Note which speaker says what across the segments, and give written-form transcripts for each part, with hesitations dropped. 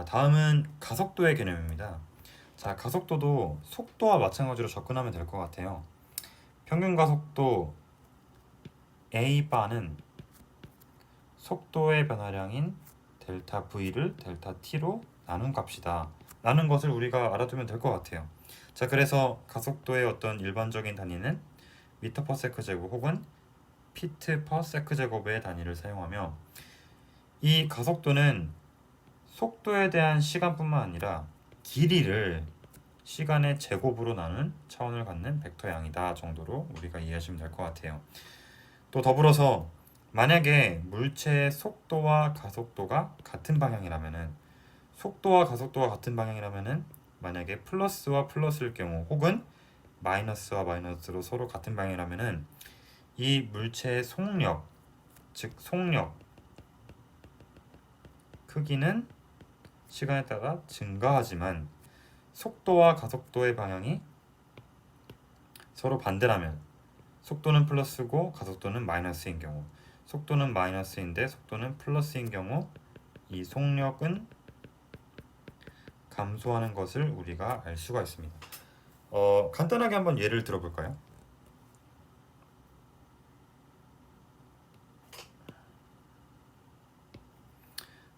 Speaker 1: 다음은 가속도의 개념입니다. 자, 가속도도 속도와 마찬가지로 접근하면 될 것 같아요. 평균 가속도 A바는 속도의 변화량인 델타 V를 델타 T로 나눈 값이다 라는 것을 우리가 알아두면 될 것 같아요. 자, 그래서 가속도의 어떤 일반적인 단위는 미터 퍼 세크 제곱 혹은 피트 퍼 세크 제곱의 단위를 사용하며, 이 가속도는 속도에 대한 시간뿐만 아니라 길이를 시간의 제곱으로 나눈 차원을 갖는 벡터양이다 정도로 우리가 이해하시면 될 것 같아요. 또 더불어서 만약에 물체의 속도와 가속도가 같은 방향이라면은, 속도와 가속도가 같은 방향이라면은 만약에 플러스와 플러스일 경우 혹은 마이너스와 마이너스로 서로 같은 방향이라면은 이 물체의 속력, 즉 속력 크기는 시간에 따라 증가하지만 속도와 가속도의 방향이 서로 반대라면, 속도는 플러스고 가속도는 마이너스인 경우, 속도는 마이너스인데 속도는 플러스인 경우 이 속력은 감소하는 것을 우리가 알 수가 있습니다. 간단하게 한번 예를 들어볼까요?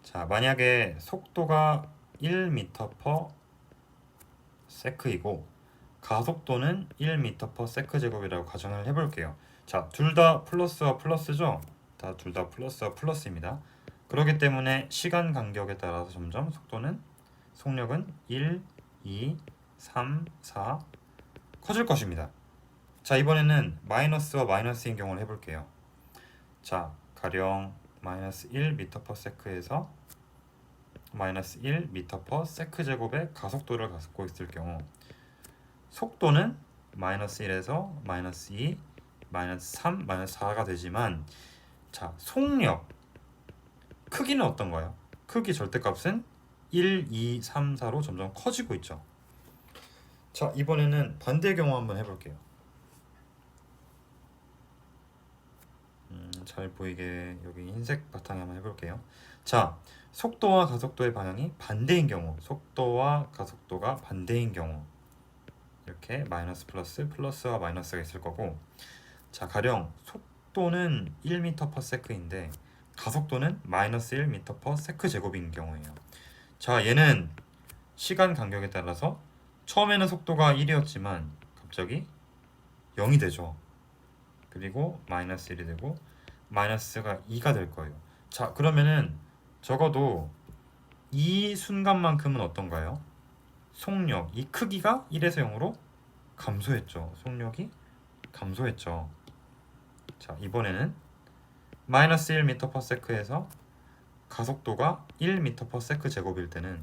Speaker 1: 자, 만약에 속도가 1m/s 이고 가속도는 1m/s 제곱이라고 가정을 해볼게요. 자, 둘 다 플러스와 플러스죠? 둘 다 플러스와 플러스입니다. 그렇기 때문에 시간 간격에 따라서 점점 속력은 1, 2, 3, 4 커질 것입니다. 자, 이번에는 마이너스와 마이너스인 경우를 해볼게요. 자, 가령 마이너스 1m/s에서 마이너스 1m/s 제곱의 가속도를 갖고 있을 경우 속도는 마이너스 1에서 마이너스 2, 마이너스 3, 마이너스 4가 되지만, 자, 속력 크기는 어떤가요? 크기 절대값은 1, 2, 3, 4로 점점 커지고 있죠. 자, 이번에는 반대의 경우 한번 해볼게요. 잘 보이게 여기 흰색 바탕에 한번 해볼게요. 자, 속도와 가속도의 방향이 반대인 경우, 속도와 가속도가 반대인 경우 이렇게 마이너스 플러스, 플러스와 마이너스가 있을 거고, 자, 가령 속도는 1m/s인데 가속도는 마이너스 1m/s 제곱인 경우예요. 자, 얘는 시간 간격에 따라서 처음에는 속도가 1이었지만 갑자기 0이 되죠. 그리고 마이너스 1이 되고 마이너스가 2가 될 거예요. 자, 그러면은 적어도 이 순간만큼은 어떤가요? 속력, 이 크기가 1에서 0으로 감소했죠. 속력이 감소했죠. 자, 이번에는 마이너스 1m/s에서 가속도가 1m/s 제곱일 때는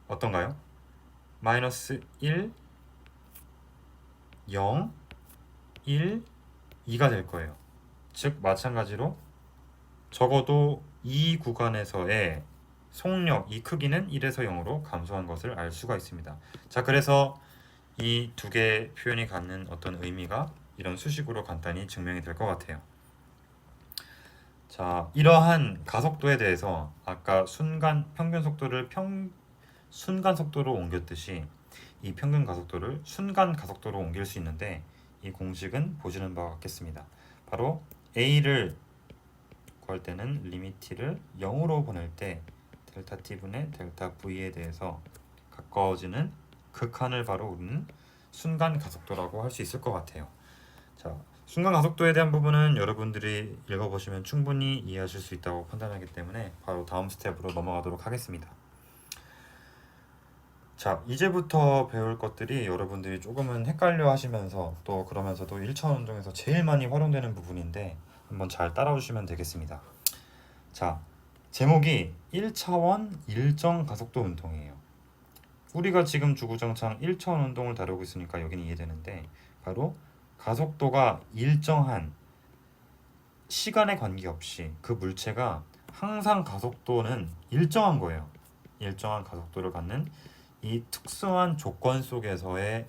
Speaker 1: 어떤가요? 마이너스 1, 0, 1, 2가 될 거예요. 즉 마찬가지로 적어도 이 구간에서의 속력, 이 크기는 1에서 0으로 감소한 것을 알 수가 있습니다. 자, 그래서 이 두 개의 표현이 갖는 어떤 의미가 이런 수식으로 간단히 증명이 될 것 같아요. 자, 이러한 가속도에 대해서 아까 평균 속도를 순간 속도로 옮겼듯이 이 평균 가속도를 순간 가속도로 옮길 수 있는데, 이 공식은 보시는 바와 같겠습니다. 바로 A를 구할 때는 리밋 t를 0으로 보낼 때 델타 t분의 델타 v에 대해서 가까워지는 극한을 바로 우리는 순간 가속도라고 할 수 있을 것 같아요. 자, 순간 가속도에 대한 부분은 여러분들이 읽어보시면 충분히 이해하실 수 있다고 판단하기 때문에 바로 다음 스텝으로 넘어가도록 하겠습니다. 자, 이제부터 배울 것들이 여러분들이 조금은 헷갈려 하시면서 또 그러면서도 1차원 운동에서 제일 많이 활용되는 부분인데 한번 잘 따라오시면 되겠습니다. 자, 제목이 1차원 일정 가속도 운동이에요. 우리가 지금 주구장창 1차원 운동을 다루고 있으니까 여기는 이해되는데, 바로 가속도가 일정한 시간에 관계없이 그 물체가 항상 가속도는 일정한 거예요. 일정한 가속도를 갖는 이 특수한 조건 속에서의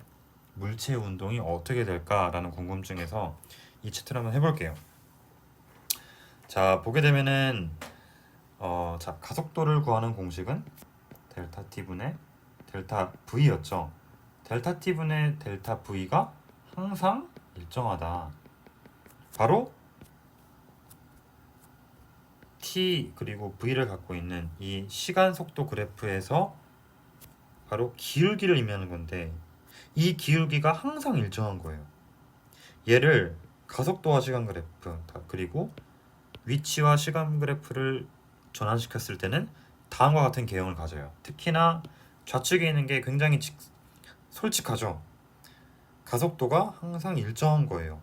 Speaker 1: 물체 운동이 어떻게 될까라는 궁금증에서 이 챕터를 한번 해볼게요. 자, 보게 되면은 자, 가속도를 구하는 공식은 델타 t분의 델타 v였죠. 델타 t분의 델타 v가 항상 일정하다. 바로 t 그리고 v를 갖고 있는 이 시간 속도 그래프에서 바로 기울기를 의미하는 건데, 이 기울기가 항상 일정한 거예요. 얘를 가속도와 시간 그래프 그리고 위치와 시간 그래프를 전환시켰을 때는 다음과 같은 개형을 가져요. 특히나 좌측에 있는 게 굉장히 솔직하죠. 가속도가 항상 일정한 거예요.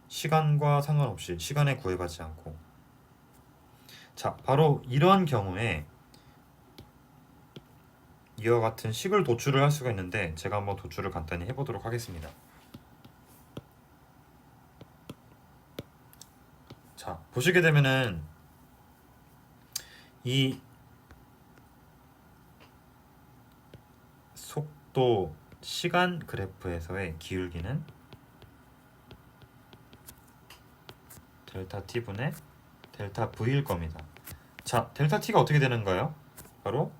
Speaker 1: 시간과 상관없이, 시간에 구애받지 않고. 자, 바로 이런 경우에 이와 같은 식을 도출을 할 수가 있는데, 제가 한번 도출을 간단히 해보도록 하겠습니다. 자, 보시게 되면은 이 속도 시간 그래프에서의 기울기는 델타 t분의 델타 v일 겁니다. 자, 델타 t가 어떻게 되는가요? 바로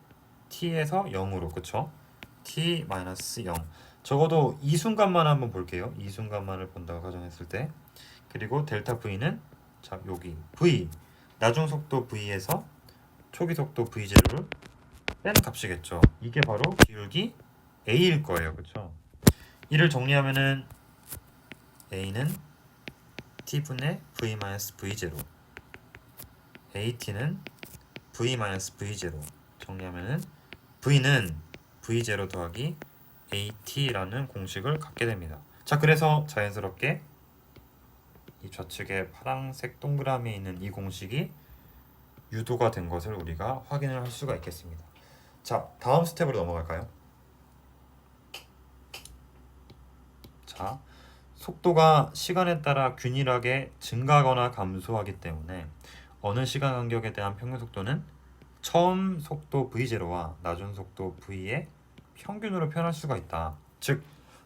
Speaker 1: t에서 0으로, 그쵸? t-0. 적어도 이 순간만 한번 볼게요. 이 순간만을 본다고 가정했을 때. 그리고 델타 v는, 자, 여기 v, 나중 속도 v에서 초기 속도 v0를 뺀 값이겠죠. 이게 바로 기울기 a일 거예요. 그쵸? 이를 정리하면은 a는 t분의 v-v0, at는 v-v0. 정리하면은 v는 v0 더하기 at라는 공식을 갖게 됩니다. 자, 그래서 자연스럽게 이 좌측에 파란색 동그라미에 있는 이 공식이 유도가 된 것을 우리가 확인을 할 수가 있겠습니다. 자, 다음 스텝으로 넘어갈까요? 자, 속도가 시간에 따라 균일하게 증가하거나 감소하기 때문에 어느 시간 간격에 대한 평균 속도는 처음 속도 v0와 나중 속도 v의 평균으로 표현할 수가 있다. 즉,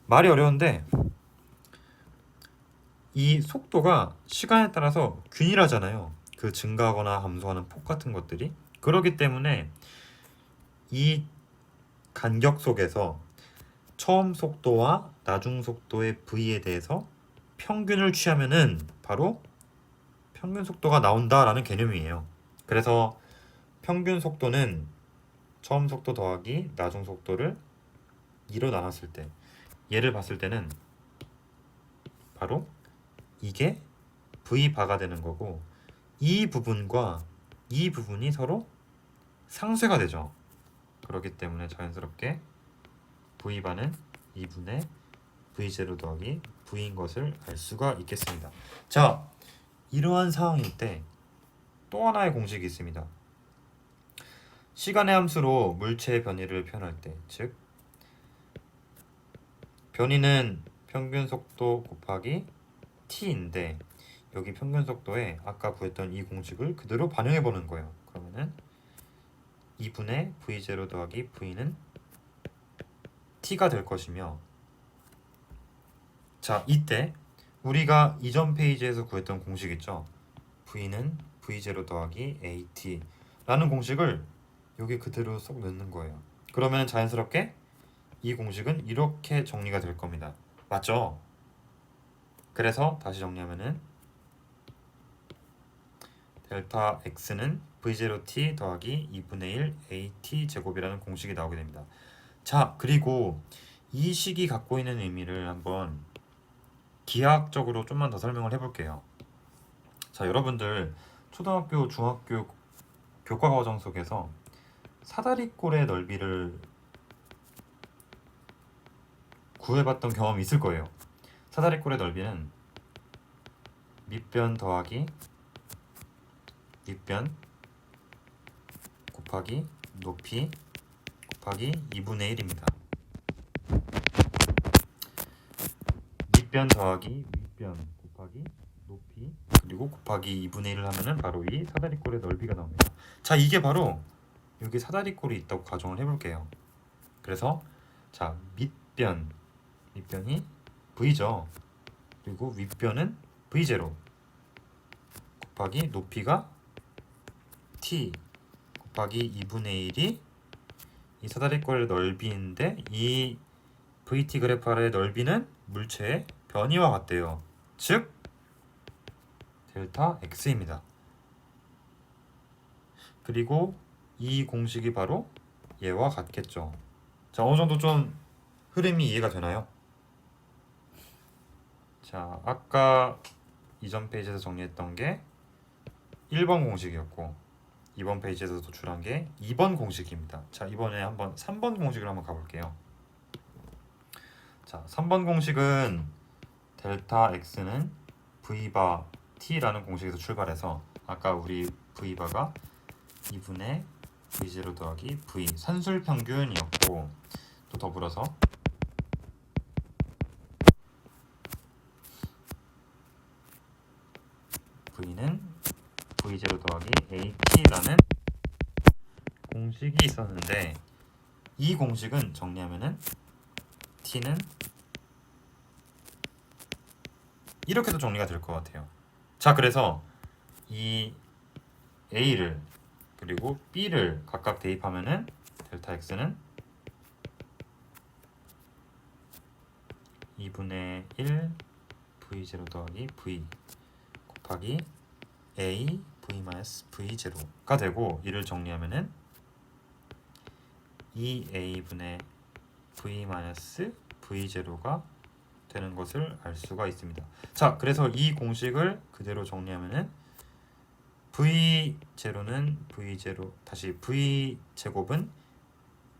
Speaker 1: 말이 어려운데 이 속도가 시간에 따라서 균일하잖아요. 그 증가하거나 감소하는 폭 같은 것들이. 그렇기 때문에 이 간격 속에서 처음 속도와 나중 속도의 v에 대해서 평균을 취하면은 바로 평균 속도가 나온다라는 개념이에요. 그래서 평균 속도는 처음 속도 더하기 나중 속도를 2로 나눴을 때, 얘를 봤을 때는 바로 이게 v바가 되는 거고, 이 부분과 이 부분이 서로 상쇄가 되죠. 그렇기 때문에 자연스럽게 v바는 2분의 v0 더하기 v인 것을 알 수가 있겠습니다. 자, 이러한 상황일 때 또 하나의 공식이 있습니다. 시간의 함수로 물체의 변이를 표현할 때, 즉 변이는 평균 속도 곱하기 t인데, 여기 평균 속도에 아까 구했던 이 공식을 그대로 반영해 보는 거예요. 그러면은 2분의 v0 더하기 v는 t가 될 것이며, 자, 이때 우리가 이전 페이지에서 구했던 공식 있죠? v는 v0 더하기 at 라는 공식을 여기 그대로 쏙 넣는 거예요. 그러면 자연스럽게 이 공식은 이렇게 정리가 될 겁니다. 맞죠? 그래서 다시 정리하면은 델타 x는 v0t 더하기 2분의 1 at 제곱이라는 공식이 나오게 됩니다. 자, 그리고 이 식이 갖고 있는 의미를 한번 기하학적으로 좀만 더 설명을 해볼게요. 자, 여러분들 초등학교, 중학교 교과 과정 속에서 사다리꼴의 넓이를 구해봤던 경험이 있을 거예요. 사다리꼴의 넓이는 밑변 더하기 윗변 곱하기 높이 곱하기 2분의 1입니다. 밑변 더하기 윗변 곱하기 높이 그리고 곱하기 2분의 1을 하면은 바로 이 사다리꼴의 넓이가 나옵니다. 자, 이게 바로 여기 사다리꼴이 있다고 가정을 해볼게요. 그래서 자, 밑변이 v죠. 그리고 윗변은 v0 곱하기 높이가 t 곱하기 2분의 1이 이 사다리꼴의 넓이인데 이 VT 그래프 아래의 넓이는 물체의 변이와 같대요. 즉 델타 X입니다. 그리고 이 공식이 바로 얘와 같겠죠. 자, 어느 정도 좀 흐름이 이해가 되나요? 자, 아까 이전 페이지에서 정리했던 게 1번 공식이었고 이번 페이지에서 도출한 게 2번 공식입니다. 자, 이번에 한번 3번 공식을 한번 가볼게요. 자, 3번 공식은 델타 X는 V바 T라는 공식에서 출발해서 아까 우리 V바가 2분의 V0 더하기 V 산술 평균이었고 또 더불어서 V는 V0 더하기 AT라는 공식이 있었는데 이 공식은 정리하면은 T는 이렇게도 정리가 될 것 같아요. 자, 그래서 이 A를 그리고 B를 각각 대입하면은 델타 X는 2분의 1 V0 더하기 V 곱하기 A V-V0가 되고 이를 정리하면은 2A분의 V-V0가 되는 것을 알 수가 있습니다. 자, 그래서 이 공식을 그대로 정리하면은 V0는 V0 다시 V 제곱은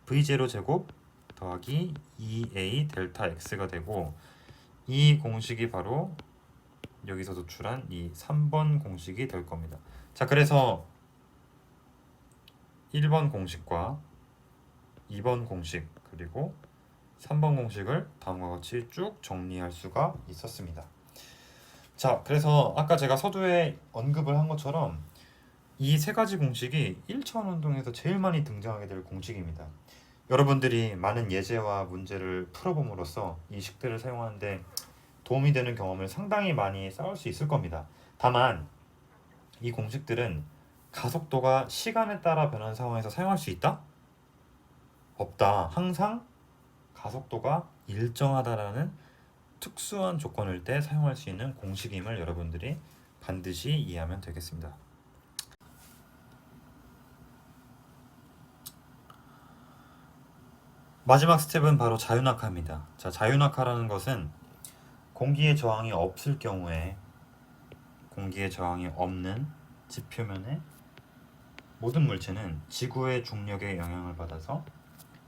Speaker 1: V0 제곱 더하기 2A 델타 X가 되고 이 공식이 바로 여기서 도출한 이 3번 공식이 될 겁니다. 자, 그래서 1번 공식과 2번 공식 그리고 3번 공식을 다음과 같이 쭉 정리할 수가 있었습니다. 자, 그래서 아까 제가 서두에 언급을 한 것처럼 이 세 가지 공식이 1차원 운동에서 제일 많이 등장하게 될 공식입니다. 여러분들이 많은 예제와 문제를 풀어봄으로써 이 식들을 사용하는데 도움이 되는 경험을 상당히 많이 쌓을 수 있을 겁니다. 다만 이 공식들은 가속도가 시간에 따라 변하는 상황에서 사용할 수 있다? 없다. 항상 가속도가 일정하다라는 특수한 조건일 때 사용할 수 있는 공식임을 여러분들이 반드시 이해하면 되겠습니다. 마지막 스텝은 바로 자유낙하입니다. 자, 자유낙하라는 것은 공기의 저항이 없을 경우에 공기의 저항이 없는 지표면의 모든 물체는 지구의 중력에 영향을 받아서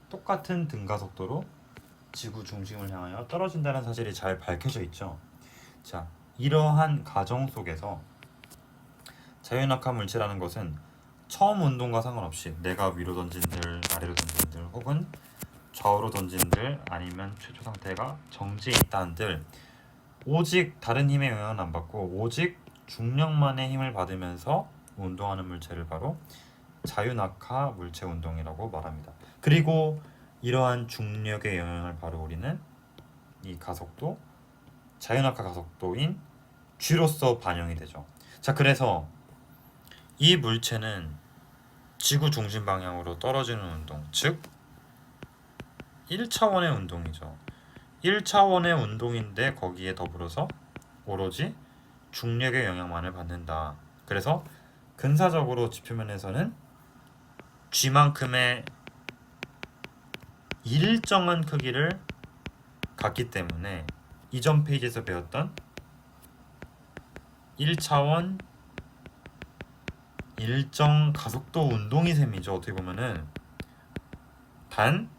Speaker 1: 똑같은 등가속도로 지구 중심을 향하여 떨어진다는 사실이 잘 밝혀져 있죠. 자, 이러한 가정 속에서 자유낙하 물체라는 것은 처음 운동과 상관없이 내가 위로 던진들, 아래로 던진들 혹은 좌우로 던진들 아니면 최초 상태가 정지해 있다는들 오직 다른 힘의 영향은 안 받고 오직 중력만의 힘을 받으면서 운동하는 물체를 바로 자유낙하 물체 운동이라고 말합니다. 그리고 이러한 중력의 영향을 바로 우리는 이 가속도, 자유낙하 가속도인 G로서 반영이 되죠. 자, 그래서 이 물체는 지구 중심 방향으로 떨어지는 운동, 즉 1차원의 운동이죠. 1차원의 운동인데 거기에 더불어서 오로지 중력의 영향만을 받는다. 그래서 근사적으로 지표면에서는 G만큼의 일정한 크기를 갖기 때문에 이전 페이지에서 배웠던 1차원 일정 가속도 운동이 셈이죠. 어떻게 보면은 단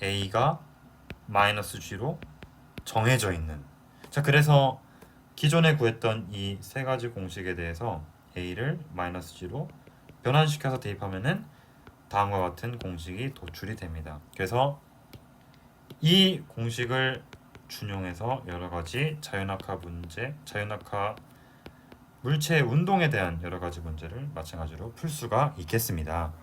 Speaker 1: A가 마이너스 G로 정해져 있는. 자, 그래서 기존에 구했던 이 세 가지 공식에 대해서 A를 마이너스 G로 변환시켜서 대입하면은 다음과 같은 공식이 도출이 됩니다. 그래서 이 공식을 준용해서 여러 가지 자유낙하 문제, 자유낙하 물체의 운동에 대한 여러 가지 문제를 마찬가지로 풀 수가 있겠습니다.